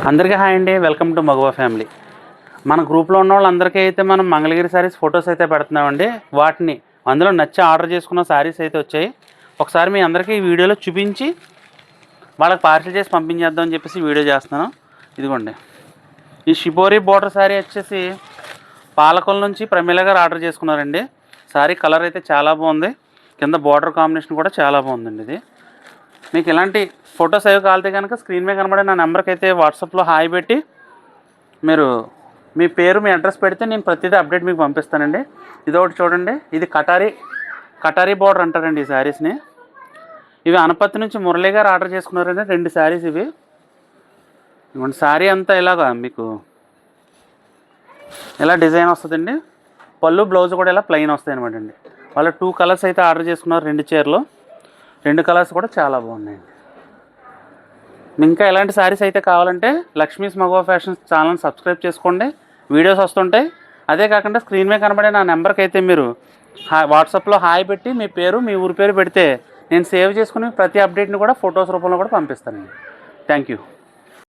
అందరికీ హాయ్ అండి, welcome to మగవా family. మన గ్రూప్లో ఉన్న వాళ్ళందరికీ అయితే మనం మంగళగిరి శారీస్ ఫొటోస్ అయితే పెడుతున్నామండి. వాటిని అందులో నచ్చి ఆర్డర్ చేసుకున్న శారీస్ అయితే వచ్చాయి. ఒకసారి మీ అందరికీ ఈ వీడియోలో చూపించి వాళ్ళకి పార్సల్ చేసి పంపించేద్దామని చెప్పేసి వీడియో చేస్తున్నాను. ఇదిగోండి, ఈ షిబోరి బోర్డర్ శారీ వచ్చేసి పాలకొల నుంచి ప్రమీల గారు ఆర్డర్ చేసుకున్నారండి. శారీ కలర్ అయితే చాలా బాగుంది, కింద బోర్డర్ కాంబినేషన్ కూడా చాలా బాగుందండి. ఇది మీకు ఇలాంటి ఫొటోస్ అవి కాలితే కనుక స్క్రీన్ మీద కనబడే నా నెంబర్కి అయితే వాట్సాప్లో హాయ్ పెట్టి మీరు మీ పేరు మీ అడ్రస్ పెడితే నేను ప్రతిదీ అప్డేట్ మీకు పంపిస్తానండి. ఇదొకటి చూడండి, ఇది కటారీ బోర్డర్ అంటారండి ఈ శారీస్ని. ఇవి అనపత్తి నుంచి మురళీ గారు ఆర్డర్ చేసుకున్నారండి. 2 శారీస్ ఇవి. ఇవ్వండి, శారీ అంతా ఇలాగా మీకు ఇలా డిజైన్ వస్తుందండి. పళ్ళు బ్లౌజ్ కూడా ఇలా ప్లెయిన్ వస్తాయి అనమాట అండి. వాళ్ళు 2 కలర్స్ అయితే ఆర్డర్ చేసుకున్నారు. 2 చీరలు, 2 కలర్స్ కూడా చాలా బాగున్నాయండి. ఇంకా ఎలాంటి శారీస్ అయితే కావాలంటే లక్ష్మీస్ మగవా ఫ్యాషన్స్ ఛానల్ సబ్స్క్రైబ్ చేసుకోండి, వీడియోస్ వస్తుంటాయి. అదే కాకుండా స్క్రీన్ మీద కనబడే నా నెంబర్కి అయితే మీరు వాట్సాప్లో హాయ్ పెట్టి మీ పేరు మీ ఊరి పేరు పెడితే నేను సేవ్ చేసుకుని ప్రతి అప్డేట్ని కూడా ఫొటోస్ రూపంలో కూడా పంపిస్తానండి. Thank you.